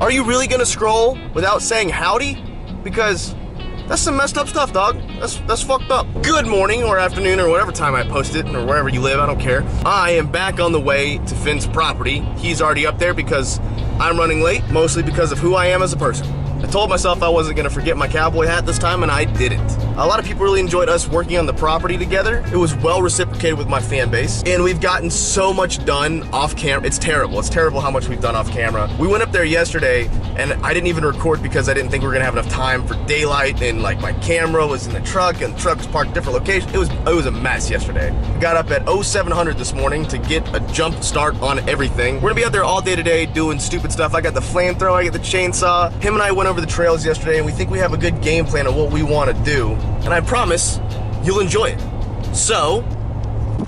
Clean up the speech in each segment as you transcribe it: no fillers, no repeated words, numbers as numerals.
Are you really gonna scroll without saying howdy? Because that's some messed up stuff, dog. That's fucked up. Good morning or afternoon or whatever time I post it, or wherever you live, I don't care. I am back on the way to Finn's property. He's already up there because I'm running late, mostly because of who I am as a person. I told myself I wasn't gonna forget my cowboy hat this time, and I didn't. A lot of people really enjoyed us working on the property together. It was well reciprocated with my fan base, and we've gotten so much done off camera. It's terrible. It's terrible how much we've done off camera. We went up there yesterday, and I didn't even record because I didn't think we were gonna have enough time for daylight, and like my camera was in the truck, and the truck was parked different locations. It was a mess yesterday. We got up at 0700 this morning to get a jump start on everything. We're gonna be out there all day today doing stupid stuff. I got the flamethrower, I got the chainsaw. Him and I went over the trails yesterday, and we think we have a good game plan of what we want to do, and I promise you'll enjoy it. So,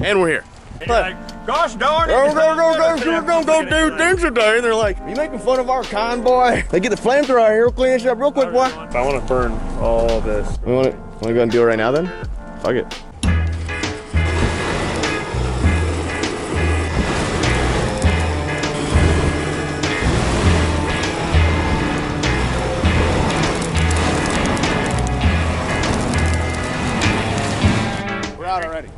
and we're here. Like, gosh darn it! We're gonna go do things today. They're like, "You making fun of our convoy?" They get the flamethrower out here. We'll clean this up real quick, boy. I want to burn all this. We want to go and do it right now, then? Fuck it. Already.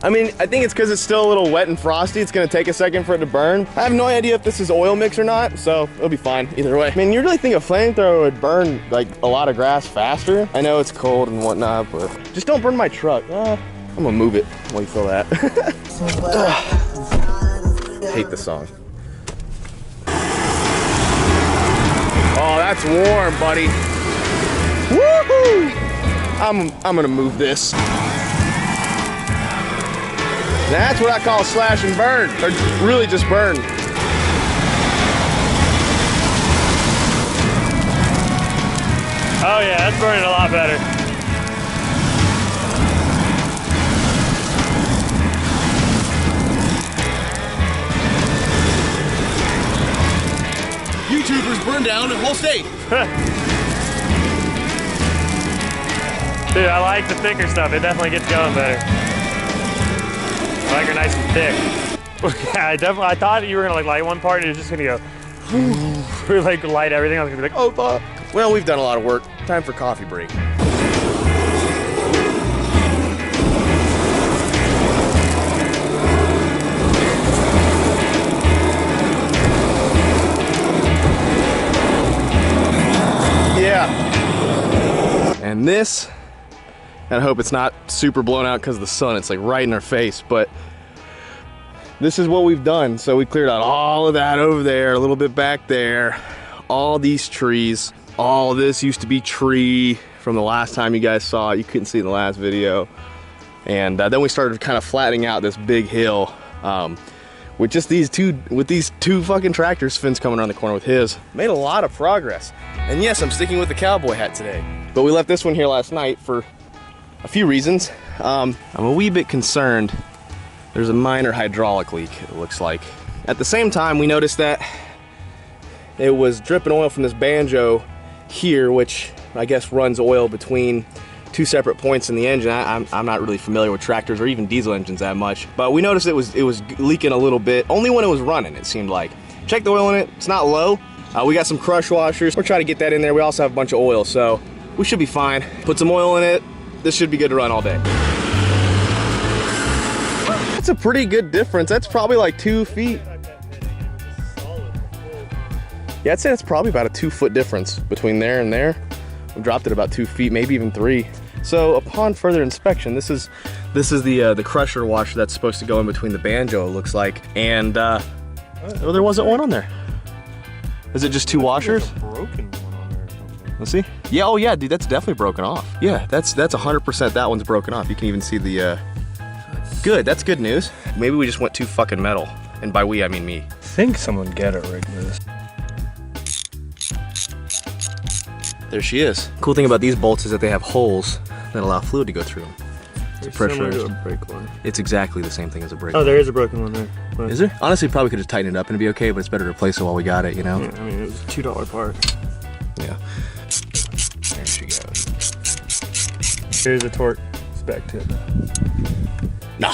I mean, I think it's because it's still a little wet and frosty. It's gonna take a second for it to burn. I have no idea if this is oil mix or not, so it'll be fine either way. I mean, you really think a flamethrower would burn like a lot of grass faster? I know it's cold and whatnot, but just don't burn my truck. I'm gonna move it while you feel that. Hate the song. Oh, that's warm, buddy. Woohoo! I'm gonna move this. That's what I call slash and burn, or really just burn. Oh yeah, that's burning a lot better. YouTubers burn down a whole state. Dude, I like the thicker stuff. It definitely gets going better. I like her nice and thick. Yeah, I thought you were gonna like light one part and you're just gonna go or like light everything. I was gonna be like, oh fuck. Well, we've done a lot of work. Time for coffee break. Yeah. And this, and I hope it's not super blown out because of the sun. It's like right in our face, but this is what we've done. So we cleared out all of that over there, a little bit back there, all these trees. All this used to be tree from the last time you guys saw it. You couldn't see it in the last video. And then we started kind of flattening out this big hill with just these two fucking tractors. Finn's coming around the corner with his. Made a lot of progress. And yes, I'm sticking with the cowboy hat today. But we left this one here last night for a few reasons. I'm a wee bit concerned. There's a minor hydraulic leak, it looks like. At the same time, we noticed that it was dripping oil from this banjo here, which I guess runs oil between two separate points in the engine. I'm not really familiar with tractors or even diesel engines that much, but we noticed it was leaking a little bit, only when it was running, it seemed like. Check the oil in it, it's not low. We got some crush washers. We're trying to get that in there. We also have a bunch of oil, so we should be fine. Put some oil in it. This should be good to run all day. That's a pretty good difference. That's probably like 2 feet. Yeah, I'd say that's probably about a 2-foot difference between there and there. We dropped it about 2 feet, maybe even 3. So upon further inspection, this is the crusher washer that's supposed to go in between the banjo, it looks like. And oh, there wasn't one on there. Is it just 2 washers? There's a broken one on there or something. Let's see. Yeah, oh yeah, dude, that's definitely broken off. Yeah, that's 100% that one's broken off. You can even see the, good, that's good news. Maybe we just went too fucking metal. And by we, I mean me. I think someone get it rigged this. There she is. Cool thing about these bolts is that they have holes that allow fluid to go through them. It's similar to a brake one. It's exactly the same thing as a brake. Oh, there is a broken one there. But is there? Honestly, probably could have tightened it up and it'd be okay, but it's better to replace it while we got it, you know? Yeah, I mean, it was a $2 part. Yeah. There she goes. Here's a torque spec tip. No.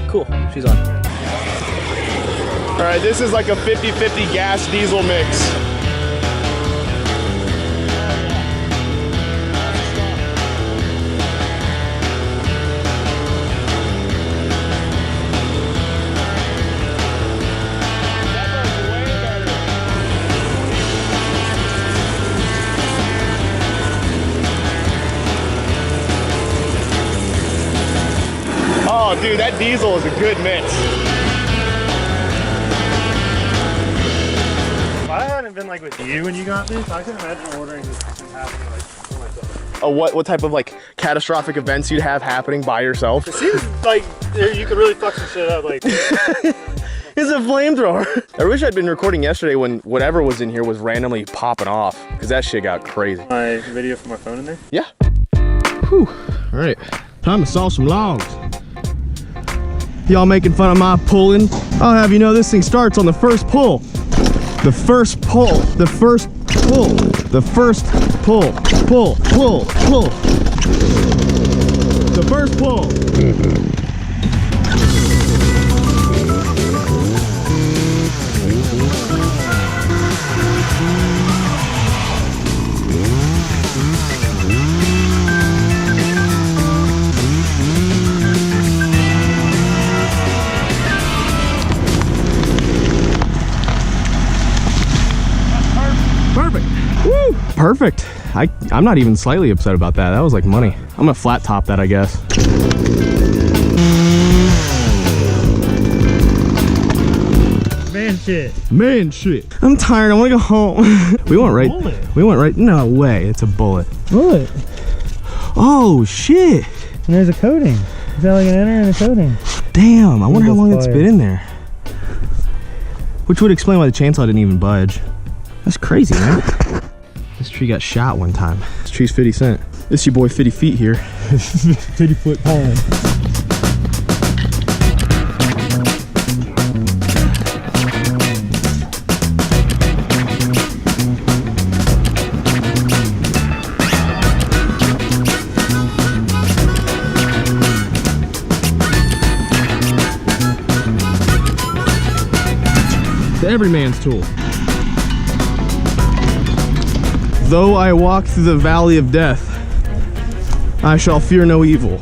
Cool, she's on. All right, this is like a 50-50 gas diesel mix. Oh, dude, that diesel is a good mix. If I hadn't been like with you when you got this, I could imagine ordering this and having like for myself. Oh, what type of like catastrophic events you'd have happening by yourself? It seems like you could really fuck some shit up. Like, It's a flamethrower. I wish I'd been recording yesterday when whatever was in here was randomly popping off, because that shit got crazy. my video from my phone in there? Yeah. Whew. All right, time to saw some logs. Y'all making fun of my pulling? I'll have you know this thing starts on the first pull. The first pull. The first pull. The first pull. Pull. Pull. Pull. The first pull. Perfect. Woo! Perfect. I'm not even slightly upset about that. That was like money. I'm gonna flat top that, I guess. Man shit. Man shit. I'm tired. I wanna go home. We went right. Bullet. We went right. No way. It's a bullet. Bullet. Oh shit. And there's a coating. Is that like an inner and a coating? Damn. I wonder how long Fire. it's been in there. Which would explain why the chainsaw didn't even budge. That's crazy, man. This tree got shot one time. This tree's 50 cent. This your boy 50 feet here. 50-foot pole. Every man's tool. Though I walk through the valley of death, I shall fear no evil.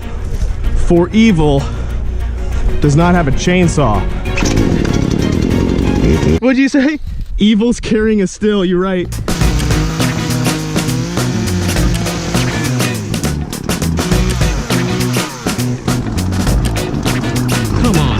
For evil does not have a chainsaw. What'd you say? Evil's carrying a still, you're right. Come on.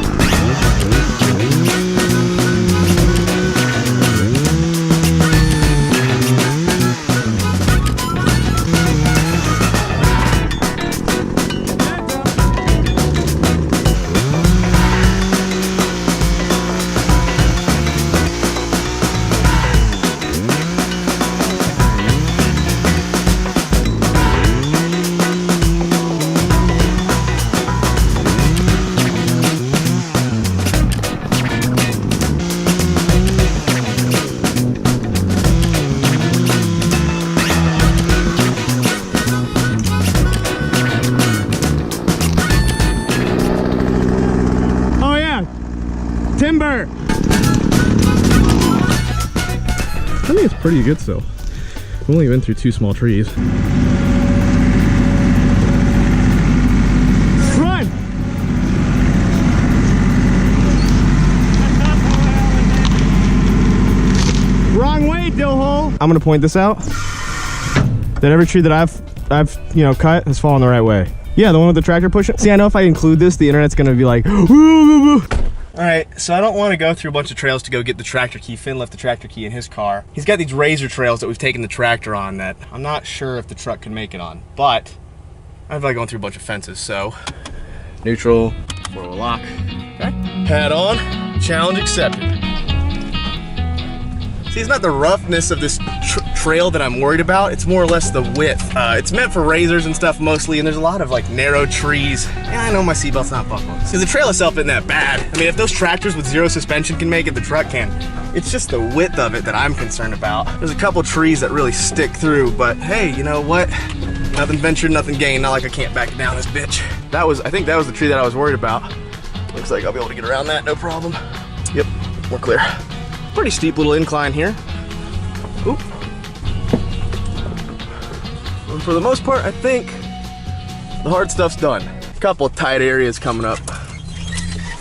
Timber! I think it's pretty good still. We've only been through 2 small trees. Run! Wrong way, dill hole! I'm gonna point this out. That every tree that I've cut has fallen the right way. Yeah, the one with the tractor pushing. See, I know if I include this, the internet's gonna be like, woo. All right, so I don't want to go through a bunch of trails to go get the tractor key. Finn left the tractor key in his car. He's got these razor trails that we've taken the tractor on that I'm not sure if the truck can make it on, but I feel like going through a bunch of fences, so neutral, forward lock, okay. Pad on, challenge accepted. See, it's not the roughness of this trail that I'm worried about, it's more or less the width. It's meant for razors and stuff mostly, and there's a lot of like narrow trees. And I know my seatbelt's not buckled. See, the trail itself isn't that bad. I mean, if those tractors with 0 suspension can make it, the truck can. It's just the width of it that I'm concerned about. There's a couple trees that really stick through, but hey, you know what? Nothing ventured, nothing gained. Not like I can't back down this bitch. I think that was the tree that I was worried about. Looks like I'll be able to get around that, no problem. Yep, we're clear. Pretty steep little incline here. Oop. And for the most part, I think the hard stuff's done. A couple of tight areas coming up.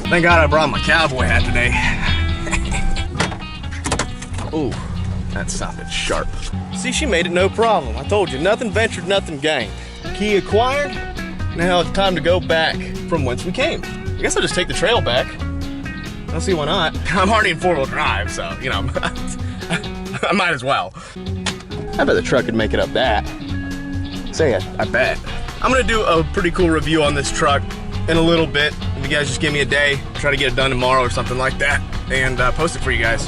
Thank God I brought my cowboy hat today. Ooh, that sounded sharp. See, she made it no problem. I told you, nothing ventured, nothing gained. Key acquired, now it's time to go back from whence we came. I guess I'll just take the trail back. I don't see why not. I'm already in 4-wheel drive, so, you know, I might as well. I bet the truck could make it up that. Say it, I bet. I'm gonna do a pretty cool review on this truck in a little bit. If you guys just give me a day, try to get it done tomorrow or something like that, and post it for you guys.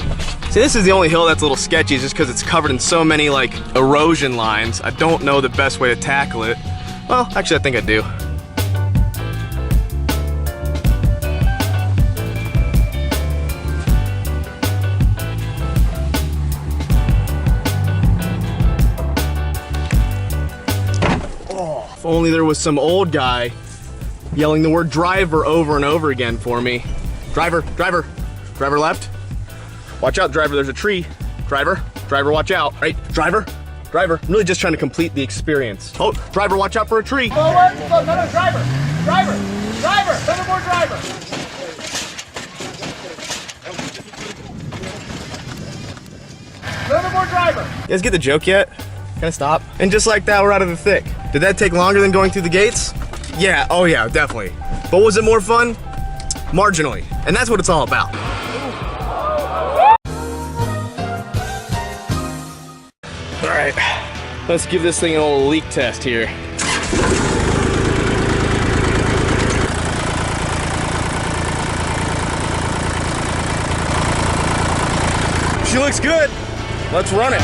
See, this is the only hill that's a little sketchy just because it's covered in so many like erosion lines. I don't know the best way to tackle it. Well, actually I think I do. Oh, if only there was some old guy yelling the word driver over and over again for me. Driver, driver, driver left. Watch out, driver, there's a tree. Driver, driver, watch out. Right, driver, driver. I'm really just trying to complete the experience. Oh, driver, watch out for a tree. Forward, no, driver, driver, driver, another more driver. Another more driver. You guys get the joke yet? Can I stop? And just like that, we're out of the thick. Did that take longer than going through the gates? Yeah, oh yeah, definitely. But was it more fun? Marginally. And that's what it's all about. All right, let's give this thing an old leak test here. She looks good. Let's run it.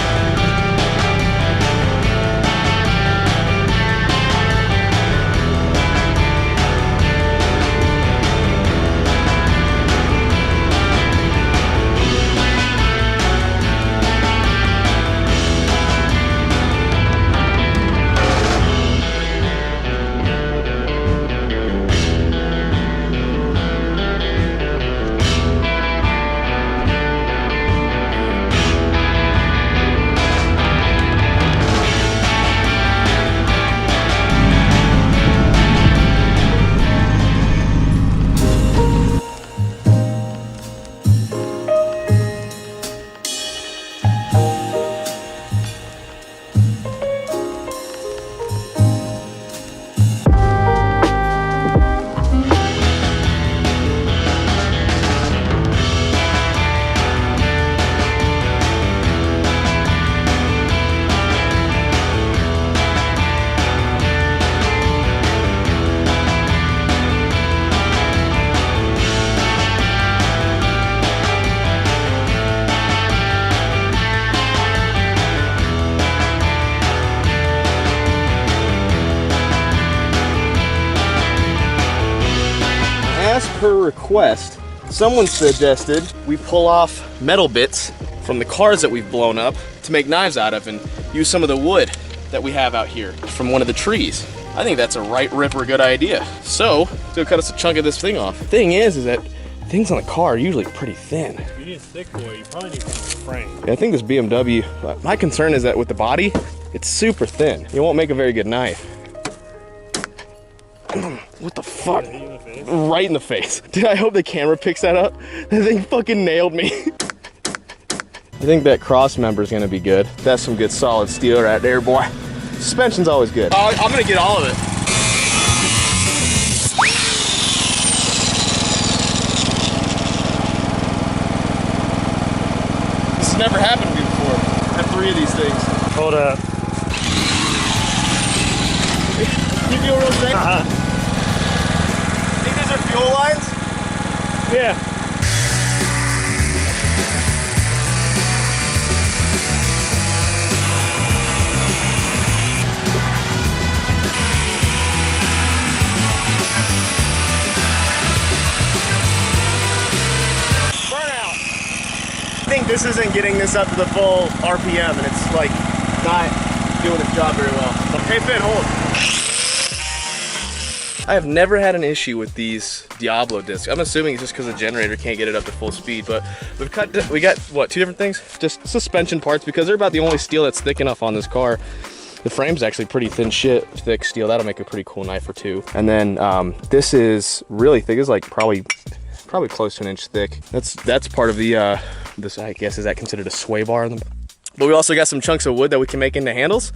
As per request, someone suggested we pull off metal bits from the cars that we've blown up to make knives out of and use some of the wood that we have out here from one of the trees. I think that's a right ripper good idea. So, let's go cut us a chunk of this thing off. The thing is that things on the car are usually pretty thin. You need a thick boy, you probably need some frame. Yeah, I think this BMW, my concern is that with the body, it's super thin. It won't make a very good knife. What the fuck? Right in the face. Dude, I hope the camera picks that up. That thing fucking nailed me. I think that cross member is gonna be good. That's some good solid steel right there, boy. Suspension's always good. I'm gonna get all of it. This has never happened to me before. I have 3 of these things. Hold up. Can you feel real thick? Think these are fuel lines? Yeah. Burnout. I think this isn't getting this up to the full RPM, and it's like not doing its job very well. Okay, Finn, hold. I have never had an issue with these Diablo discs. I'm assuming it's just because the generator can't get it up to full speed, but we got, what, 2 different things? Just suspension parts, because they're about the only steel that's thick enough on this car. The frame's actually pretty thin shit, thick steel. That'll make a pretty cool knife or 2. And then this is really thick. It's like probably close to 1 inch thick. That's part of the, this, I guess, is that considered a sway bar? But we also got some chunks of wood that we can make into handles.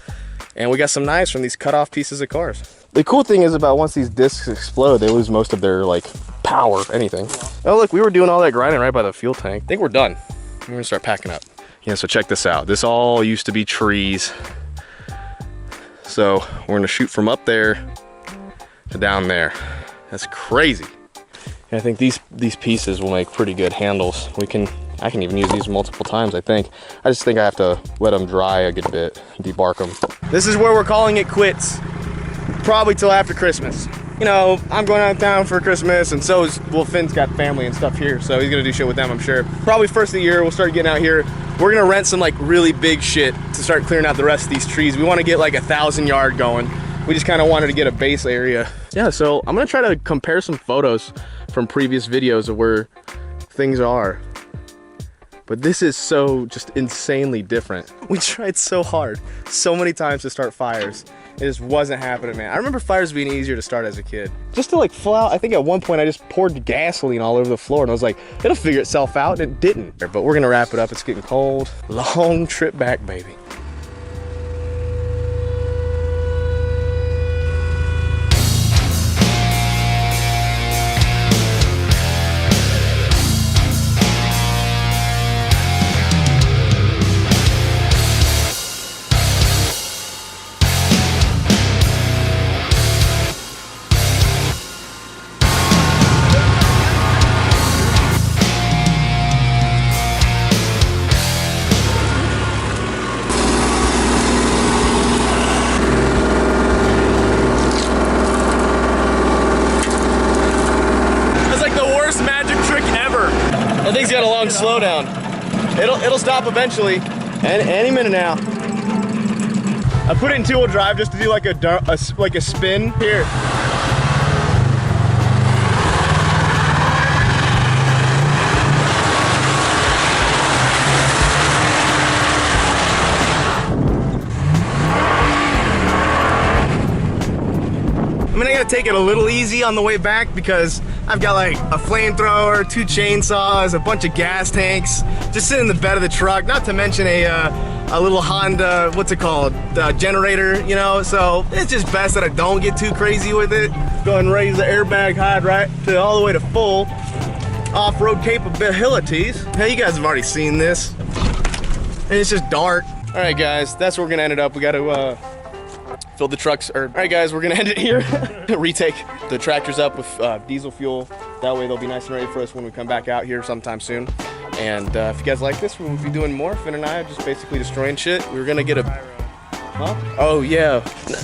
And we got some knives from these cut off pieces of cars. The cool thing is about once these discs explode, they lose most of their like power, anything. Oh look, we were doing all that grinding right by the fuel tank. I think we're done. We're gonna start packing up. Yeah, so check this out. This all used to be trees. So we're gonna shoot from up there to down there. That's crazy. And I think these pieces will make pretty good handles. I can even use these multiple times, I think. I just think I have to let them dry a good bit, debark them. This is where we're calling it quits. Probably till after Christmas. You know, I'm going out of town for Christmas, and so is, well, Finn's got family and stuff here, so he's gonna do shit with them, I'm sure. Probably first of the year, we'll start getting out here. We're gonna rent some like really big shit to start clearing out the rest of these trees. We wanna get like 1,000 yard going. We just kind of wanted to get a base area. Yeah, so I'm gonna try to compare some photos from previous videos of where things are. But this is so just insanely different. We tried so hard, so many times to start fires. It just wasn't happening, man. I remember fires being easier to start as a kid. Just to like full out, I think at one point I just poured gasoline all over the floor and I was like, it'll figure itself out, and it didn't. But we're gonna wrap it up, it's getting cold. Long trip back, baby. That thing's got a long slowdown. It'll stop eventually, any minute now. I put it in 2-wheel drive just to do like a spin here. I mean, I gotta take it a little easy on the way back because I've got like a flamethrower, 2 chainsaws, a bunch of gas tanks, just sitting in the bed of the truck, not to mention a little Honda, what's it called, generator, you know, so it's just best that I don't get too crazy with it. Go ahead and raise the airbag hide right to all the way to full off-road capabilities. Hey, you guys have already seen this, and it's just dark. All right, guys, that's where we're gonna end it up. We gotta fill the trucks, all right guys, we're gonna end it here. Retake the tractors up with diesel fuel. That way they'll be nice and ready for us when we come back out here sometime soon. And if you guys like this, we'll be doing more. Finn and I are just basically destroying shit. We were gonna get a, huh? Oh yeah.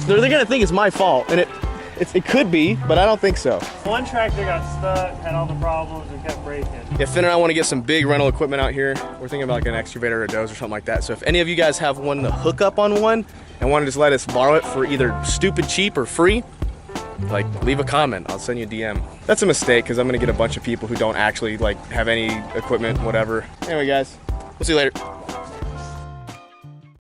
They're gonna think it's my fault, and it could be, but I don't think so. One tractor got stuck, had all the problems, and kept breaking. Yeah, Finn and I want to get some big rental equipment out here. We're thinking about like an excavator or a dozer or something like that. So if any of you guys have one to hook up on one and want to just let us borrow it for either stupid cheap or free, like leave a comment, I'll send you a DM. That's a mistake because I'm gonna get a bunch of people who don't actually like have any equipment, whatever. Anyway guys, we'll see you later.